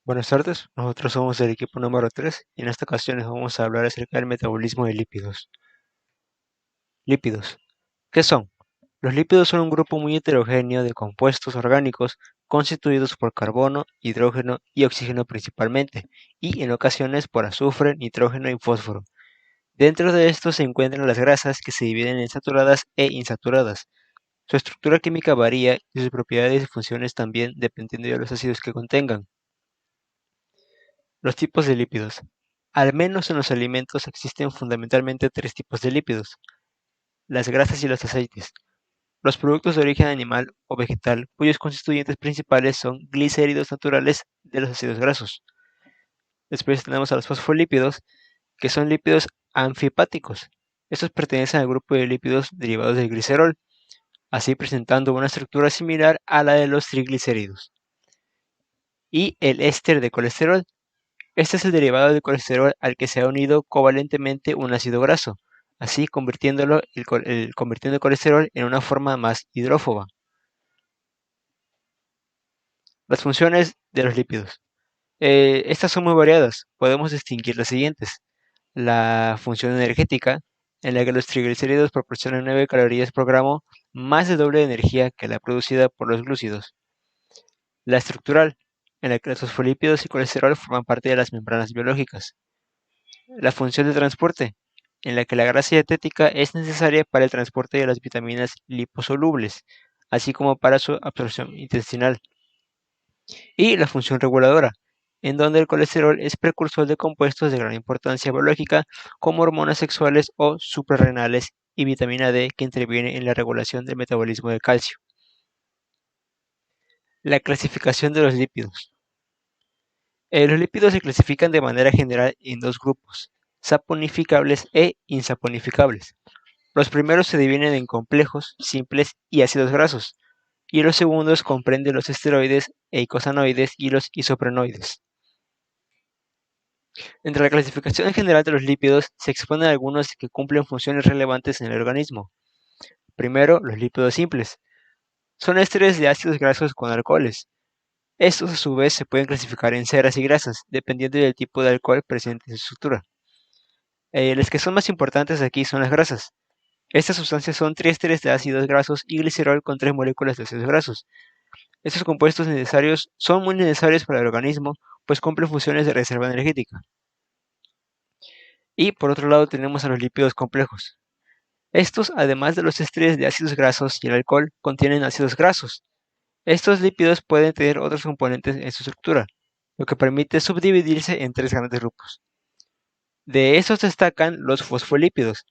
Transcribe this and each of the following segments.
Buenas tardes, nosotros somos el equipo número 3 y en esta ocasión les vamos a hablar acerca del metabolismo de lípidos. Lípidos. ¿Qué son? Los lípidos son un grupo muy heterogéneo de compuestos orgánicos constituidos por carbono, hidrógeno y oxígeno principalmente, y en ocasiones por azufre, nitrógeno y fósforo. Dentro de estos se encuentran las grasas que se dividen en saturadas e insaturadas. Su estructura química varía y sus propiedades y funciones también dependiendo de los ácidos que contengan. Los tipos de lípidos. Al menos en los alimentos existen fundamentalmente tres tipos de lípidos: las grasas y los aceites. Los productos de origen animal o vegetal, cuyos constituyentes principales son glicéridos naturales de los ácidos grasos. Después tenemos a los fosfolípidos, que son lípidos anfipáticos. Estos pertenecen al grupo de lípidos derivados del glicerol, así presentando una estructura similar a la de los triglicéridos. Y el éster de colesterol. Este es el derivado del colesterol al que se ha unido covalentemente un ácido graso, así convirtiendo el colesterol en una forma más hidrófoba. Las funciones de los lípidos. Estas son muy variadas. Podemos distinguir las siguientes: la función energética, en la que los triglicéridos proporcionan 9 calorías por gramo, más de doble de energía que la producida por los glúcidos. La estructural, en la que los fosfolípidos y colesterol forman parte de las membranas biológicas. La función de transporte, en la que la grasa dietética es necesaria para el transporte de las vitaminas liposolubles, así como para su absorción intestinal. Y la función reguladora, en donde el colesterol es precursor de compuestos de gran importancia biológica como hormonas sexuales o suprarrenales y vitamina D, que interviene en la regulación del metabolismo del calcio. La clasificación de los lípidos. Los lípidos se clasifican de manera general en dos grupos: saponificables e insaponificables. Los primeros se dividen en complejos, simples y ácidos grasos, y los segundos comprenden los esteroides, eicosanoides y los isoprenoides. Entre la clasificación general de los lípidos se exponen algunos que cumplen funciones relevantes en el organismo. Primero, los lípidos simples. Son ésteres de ácidos grasos con alcoholes. Estos a su vez se pueden clasificar en ceras y grasas, dependiendo del tipo de alcohol presente en su estructura. Los que son más importantes aquí son las grasas. Estas sustancias son triésteres de ácidos grasos y glicerol con 3 moléculas de ácidos grasos. Estos compuestos necesarios son muy necesarios para el organismo, pues cumplen funciones de reserva energética. Y por otro lado tenemos a los lípidos complejos. Estos, además de los ésteres de ácidos grasos y el alcohol, contienen ácidos grasos. Estos lípidos pueden tener otros componentes en su estructura, lo que permite subdividirse en tres grandes grupos. De estos destacan los fosfolípidos.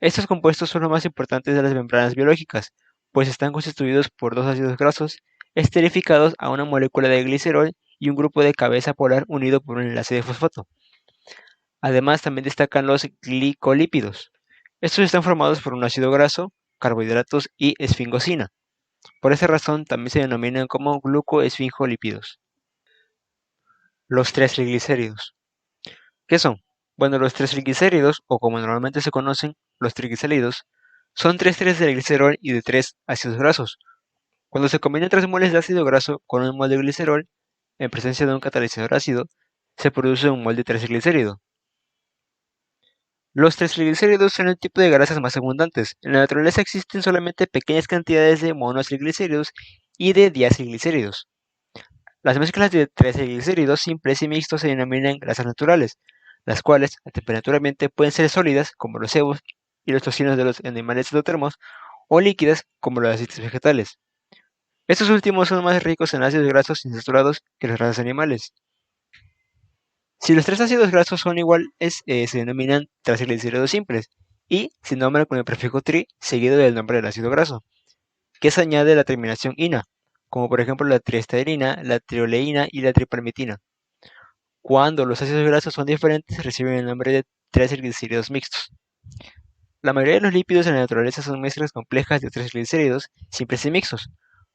Estos compuestos son los más importantes de las membranas biológicas, pues están constituidos por dos ácidos grasos esterificados a una molécula de glicerol y un grupo de cabeza polar unido por un enlace de fosfato. Además, también destacan los glicolípidos. Estos están formados por un ácido graso, carbohidratos y esfingosina. Por esa razón, también se denominan como glucoesfingolípidos. Los tres triglicéridos. ¿Qué son? Bueno, los tres triglicéridos, o como normalmente se conocen, los triglicéridos, son tres ésteres de glicerol y de tres ácidos grasos. Cuando se combinan 3 moles de ácido graso con un mol de glicerol, en presencia de un catalizador ácido, se produce un mol de 3-triglicérido. Los 3-triglicéridos son el tipo de grasas más abundantes. En la naturaleza existen solamente pequeñas cantidades de monotriglicéridos y de diacilglicéridos. Las mezclas de 3-triglicéridos simples y mixtos se denominan grasas naturales, las cuales a temperatura ambiente pueden ser sólidas, como los cebos y los tocinos de los animales endotermos, o líquidas, como los aceites vegetales. Estos últimos son más ricos en ácidos grasos insaturados que las grasas animales. Si los tres ácidos grasos son iguales, se denominan triglicéridos simples y se nombran con el prefijo tri seguido del nombre del ácido graso, que se añade la terminación ina, como por ejemplo la triestearina, la trioleína y la tripalmitina. Cuando los ácidos grasos son diferentes, reciben el nombre de triglicéridos mixtos. La mayoría de los lípidos en la naturaleza son mezclas complejas de triglicéridos simples y mixtos.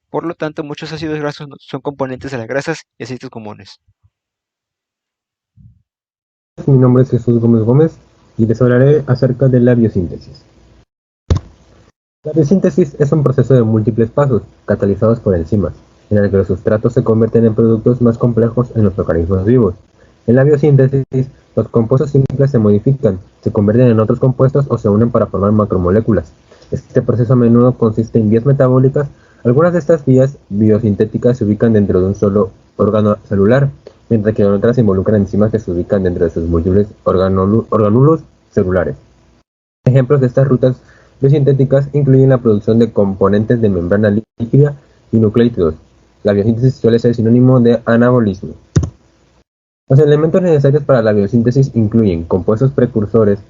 Por lo tanto, muchos ácidos grasos son componentes de las grasas y aceites comunes. Mi nombre es Jesús Gómez Gómez y les hablaré acerca de la biosíntesis. La biosíntesis es un proceso de múltiples pasos, catalizados por enzimas, en el que los sustratos se convierten en productos más complejos en los organismos vivos. En la biosíntesis, los compuestos simples se modifican, se convierten en otros compuestos o se unen para formar macromoléculas. Este proceso a menudo consiste en vías metabólicas. Algunas de estas vías biosintéticas se ubican dentro de un solo órgano celular, mientras que otras involucran enzimas que se ubican dentro de sus múltiples orgánulos celulares. Ejemplos de estas rutas biosintéticas incluyen la producción de componentes de membrana líquida y nucleótidos. La biosíntesis suele ser sinónimo de anabolismo. Los elementos necesarios para la biosíntesis incluyen compuestos precursores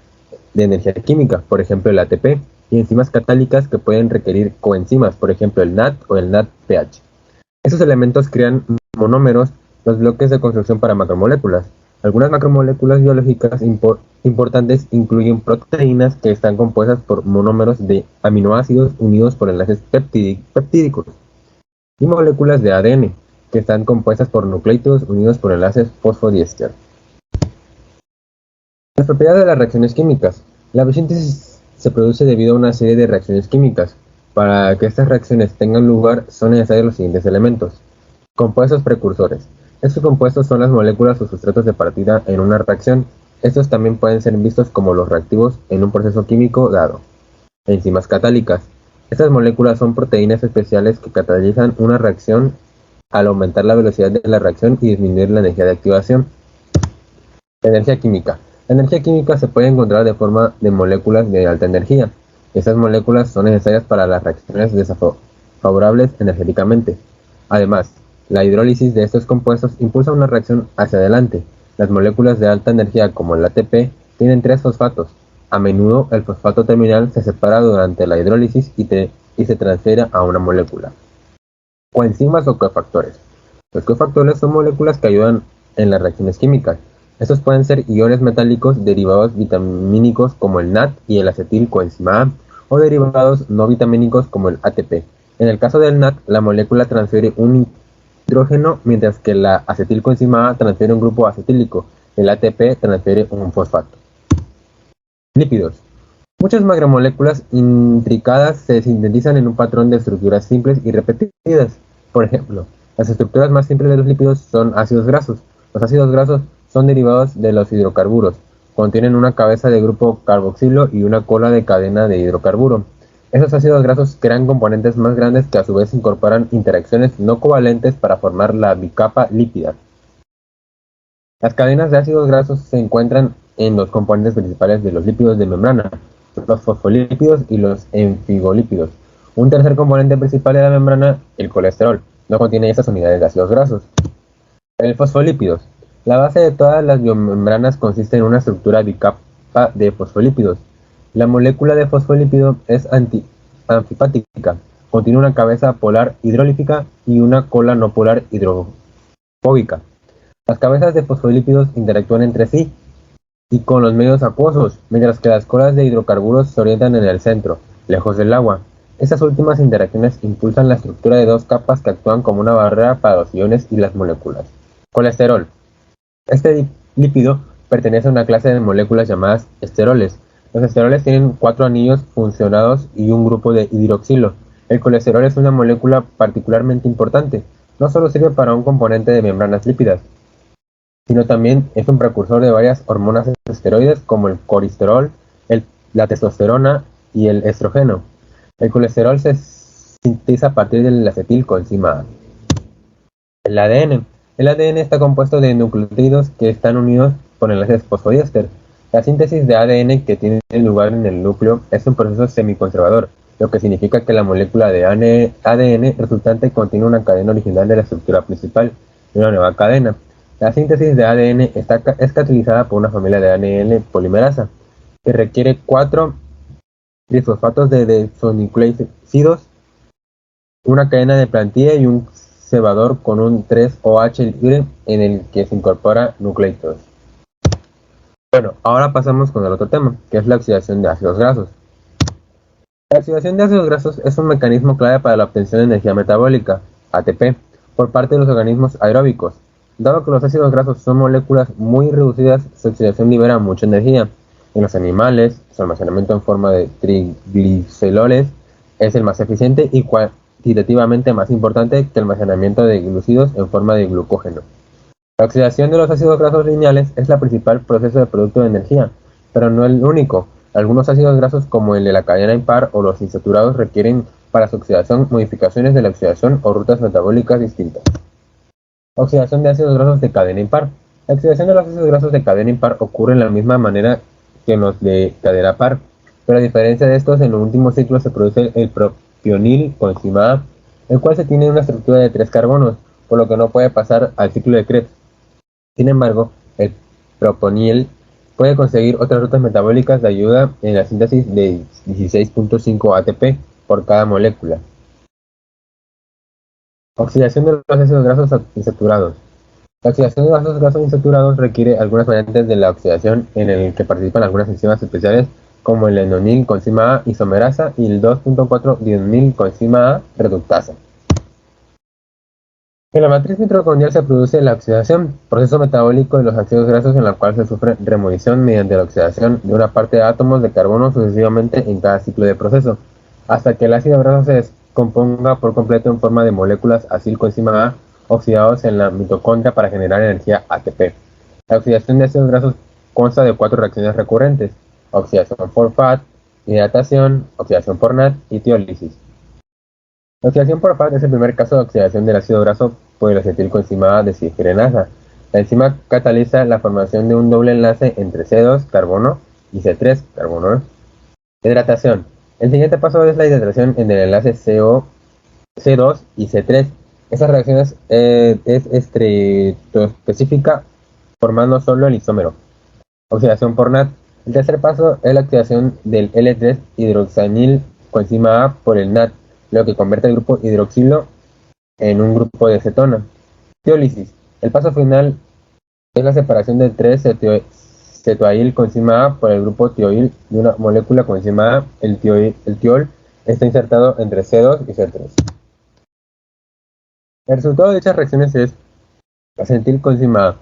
de energía química, por ejemplo el ATP, y enzimas catálicas que pueden requerir coenzimas, por ejemplo el NAD o el NADPH. Estos elementos crean monómeros, los bloques de construcción para macromoléculas. Algunas macromoléculas biológicas importantes incluyen proteínas que están compuestas por monómeros de aminoácidos unidos por enlaces peptídicos, y moléculas de ADN, que están compuestas por nucleótidos unidos por enlaces fosfodiéster. Las propiedades de las reacciones químicas. La biosíntesis se produce debido a una serie de reacciones químicas. Para que estas reacciones tengan lugar son necesarios los siguientes elementos. Compuestos precursores. Estos compuestos son las moléculas o sustratos de partida en una reacción. Estos también pueden ser vistos como los reactivos en un proceso químico dado. Enzimas catálicas. Estas moléculas son proteínas especiales que catalizan una reacción al aumentar la velocidad de la reacción y disminuir la energía de activación. Energía química. La energía química se puede encontrar de forma de moléculas de alta energía. Estas moléculas son necesarias para las reacciones desfavorables energéticamente. Además, la hidrólisis de estos compuestos impulsa una reacción hacia adelante. Las moléculas de alta energía como el ATP tienen 3 fosfatos. A menudo el fosfato terminal se separa durante la hidrólisis y se transfiere a una molécula. Coenzimas o cofactores. Los cofactores son moléculas que ayudan en las reacciones químicas. Estos pueden ser iones metálicos, derivados vitamínicos como el NAD y el acetilcoenzima A, o derivados no vitamínicos como el ATP. En el caso del NAD, la molécula transfiere un hidrógeno, mientras que la acetilcoenzima A transfiere un grupo acetílico. El ATP transfiere un fosfato. Lípidos. Muchas macromoléculas intricadas se sintetizan en un patrón de estructuras simples y repetidas. Por ejemplo, las estructuras más simples de los lípidos son ácidos grasos. Los ácidos grasos son derivados de los hidrocarburos. Contienen una cabeza de grupo carboxilo y una cola de cadena de hidrocarburo. Esos ácidos grasos crean componentes más grandes que a su vez incorporan interacciones no covalentes para formar la bicapa lípida. Las cadenas de ácidos grasos se encuentran en los componentes principales de los lípidos de membrana, los fosfolípidos y los enfingolípidos. Un tercer componente principal de la membrana, el colesterol, no contiene estas unidades de ácidos grasos. El fosfolípidos. La base de todas las biomembranas consiste en una estructura bicapa de fosfolípidos. La molécula de fosfolípido es anfipática, contiene una cabeza polar hidrolífica y una cola no polar hidrofóbica. Las cabezas de fosfolípidos interactúan entre sí y con los medios acuosos, mientras que las colas de hidrocarburos se orientan en el centro, lejos del agua. Estas últimas interacciones impulsan la estructura de dos capas que actúan como una barrera para los iones y las moléculas. Colesterol. Este lípido pertenece a una clase de moléculas llamadas esteroles. Los esteroles tienen 4 anillos funcionados y un grupo de hidroxilo. El colesterol es una molécula particularmente importante. No solo sirve para un componente de membranas lípidas, sino también es un precursor de varias hormonas esteroides como el colesterol, la testosterona y el estrógeno. El colesterol se sintetiza a partir del acetilcoenzima A. El ADN. El ADN está compuesto de nucleótidos que están unidos por enlaces fosfodiéster. La síntesis de ADN que tiene lugar en el núcleo es un proceso semiconservador, lo que significa que la molécula de ADN resultante contiene una cadena original de la estructura principal y una nueva cadena. La síntesis de ADN es catalizada por una familia de ADN polimerasa, que requiere 4 trifosfatos de desoxirribonucleósidos, una cadena de plantilla y un cebador con un 3-OH libre en el que se incorpora nucleótidos. Bueno, ahora pasamos con el otro tema, que es la oxidación de ácidos grasos. La oxidación de ácidos grasos es un mecanismo clave para la obtención de energía metabólica, ATP, por parte de los organismos aeróbicos. Dado que los ácidos grasos son moléculas muy reducidas, su oxidación libera mucha energía. En los animales, su almacenamiento en forma de triglicéridos es el más eficiente y cuantitativamente más importante que el almacenamiento de glúcidos en forma de glucógeno. La oxidación de los ácidos grasos lineales es la principal proceso de producto de energía, pero no el único. Algunos ácidos grasos como el de la cadena impar o los insaturados requieren para su oxidación modificaciones de la oxidación o rutas metabólicas distintas. Oxidación de ácidos grasos de cadena impar. La oxidación de los ácidos grasos de cadena impar ocurre de la misma manera que en los de cadena par, pero a diferencia de estos, en el último ciclo se produce el propionil con enzima A, el cual se tiene una estructura de 3 carbonos, por lo que no puede pasar al ciclo de Krebs. Sin embargo, el proponil puede conseguir otras rutas metabólicas de ayuda en la síntesis de 16.5 ATP por cada molécula. Oxidación de los ácidos grasos insaturados. La oxidación de los ácidos grasos insaturados requiere algunas variantes de la oxidación en el que participan algunas enzimas especiales como el enonil coenzima A isomerasa y el 2.4-dionil coenzima A reductasa. En la matriz mitocondrial se produce la oxidación, proceso metabólico de los ácidos grasos en la cual se sufre remolición mediante la oxidación de una parte de átomos de carbono sucesivamente en cada ciclo de proceso, hasta que el ácido graso se descomponga por completo en forma de moléculas acilcoenzima A oxidados en la mitocondria para generar energía ATP. La oxidación de ácidos grasos consta de 4 reacciones recurrentes: oxidación por FAT, hidratación, oxidación por NAT y tiólisis. La oxidación por FAT es el primer caso de oxidación del ácido graso por el acetilcoenzima A deshidrogenasa. La enzima cataliza la formación de un doble enlace entre C2, carbono, y C3, carbono. Hidratación. El siguiente paso es la hidratación en el enlace C2 y C3. Esta reacción es específica formando solo el isómero. Oxidación por NAT. El tercer paso es la oxidación del L3 hidroxanil coenzima A por el NAT, lo que convierte el grupo hidroxilo en un grupo de cetona. Tiólisis. El paso final es la separación del 3-cetoail coenzima A por el grupo tioil de una molécula coenzima A. El tiol está insertado entre C2 y C3. El resultado de dichas reacciones es acetilcoenzima A,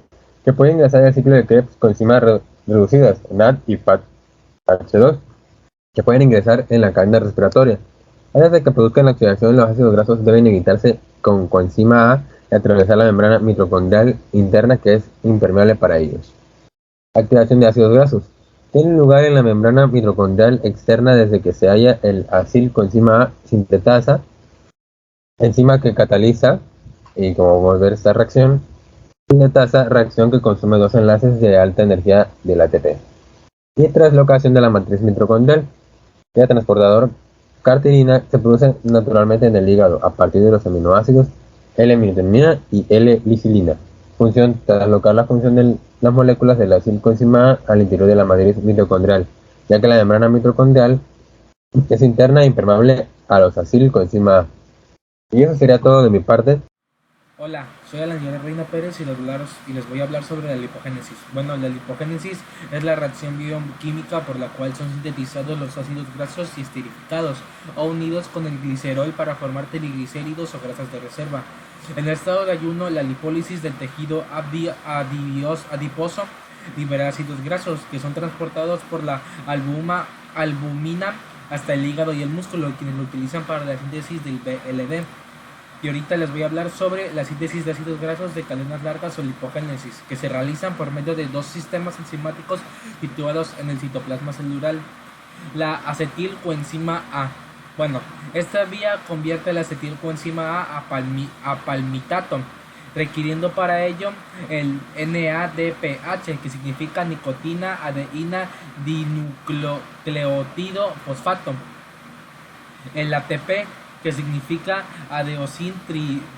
que puede ingresar al ciclo de Krebs con enzimas reducidas, NAD y FAT-H2, que pueden ingresar en la cadena respiratoria. Antes de que produzcan la oxidación, los ácidos grasos deben evitarse con coenzima A y atravesar la membrana mitocondrial interna, que es impermeable para ellos. Activación de ácidos grasos. Tiene lugar en la membrana mitocondrial externa desde que se halla el acilcoenzima A sintetasa, enzima que cataliza, y como vamos a ver esta reacción, sintetasa, reacción que consume dos enlaces de alta energía del ATP. Y traslocación de la matriz mitocondrial. El transportador cartilina se produce naturalmente en el hígado a partir de los aminoácidos L-miotinina y L-lisina. Función: traslocar la función de las moléculas de la acilcoenzima A al interior de la matriz mitocondrial, ya que la membrana mitocondrial es interna e impermeable a los acilcoenzima A. Y eso sería todo de mi parte. Hola, soy Alan Reina Pérez y les voy a hablar sobre la lipogénesis. Bueno, la lipogénesis es la reacción bioquímica por la cual son sintetizados los ácidos grasos y esterificados o unidos con el glicerol para formar triglicéridos o grasas de reserva. En el estado de ayuno, la lipólisis del tejido adiposo libera ácidos grasos que son transportados por la albumina hasta el hígado y el músculo, quienes lo utilizan para la síntesis del BLD. Y ahorita les voy a hablar sobre la síntesis de ácidos grasos de cadenas largas o lipogénesis, que se realizan por medio de dos sistemas enzimáticos situados en el citoplasma celular. La acetilcoenzima A. Bueno, esta vía convierte la acetilcoenzima A a palmitato, requiriendo para ello el NADPH, que significa nicotina, adeína, dinucleótido fosfato. El ATP, que significa adeosin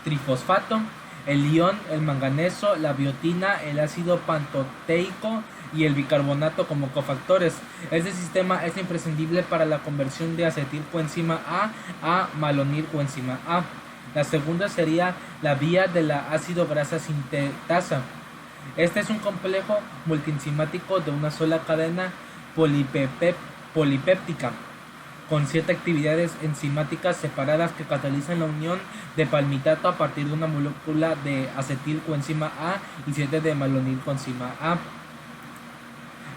trifosfato, el ion, el manganeso, la biotina, el ácido pantoteico y el bicarbonato como cofactores. Este sistema es imprescindible para la conversión de acetilcoenzima a malonilcoenzima A. La segunda sería la vía de la ácido grasa sintetasa. Este es un complejo multienzimático de una sola cadena polipéptica, con 7 actividades enzimáticas separadas que catalizan la unión de palmitato a partir de una molécula de acetilcoenzima A y 7 de malonilcoenzima A.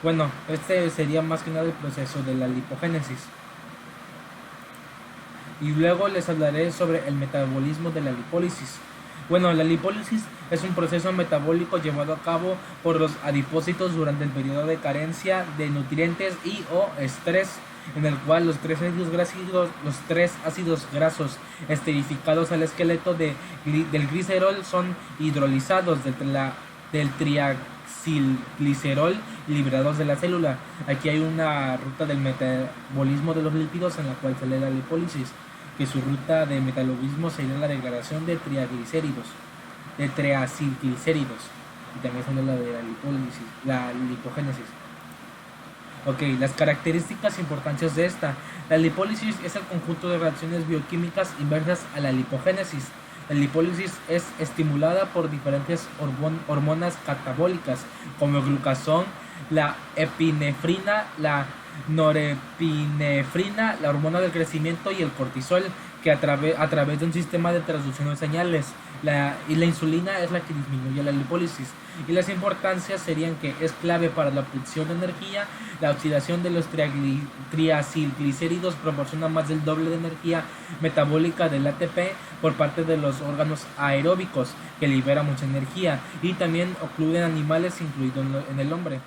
Bueno, este sería más que nada el proceso de la lipogénesis. y luego les hablaré sobre el metabolismo de la lipólisis. Bueno, la lipólisis es un proceso metabólico llevado a cabo por los adipocitos durante el periodo de carencia de nutrientes y o estrés, en el cual los tres ácidos grasos esterificados al esqueleto del glicerol son hidrolizados del triacilglicerol liberados de la célula. Aquí hay una ruta del metabolismo de los lípidos en la cual se lee la lipólisis, que su ruta de metabolismo sería la degradación de triacilglicéridos, y también sale la de la lipogénesis. Ok, las características e importancias de esta. La lipólisis es el conjunto de reacciones bioquímicas inversas a la lipogénesis. La lipólisis es estimulada por diferentes hormonas catabólicas, como el glucagón, la epinefrina, la norepinefrina, la hormona del crecimiento y el cortisol, que a través de un sistema de transducción de señales. La insulina es la que disminuye la lipólisis. Y las importancias serían que es clave para la obtención de energía. La oxidación de los triacilglicéridos proporciona más del doble de energía metabólica del ATP por parte de los órganos aeróbicos, que libera mucha energía, y también ocluyen animales, incluido en el hombre.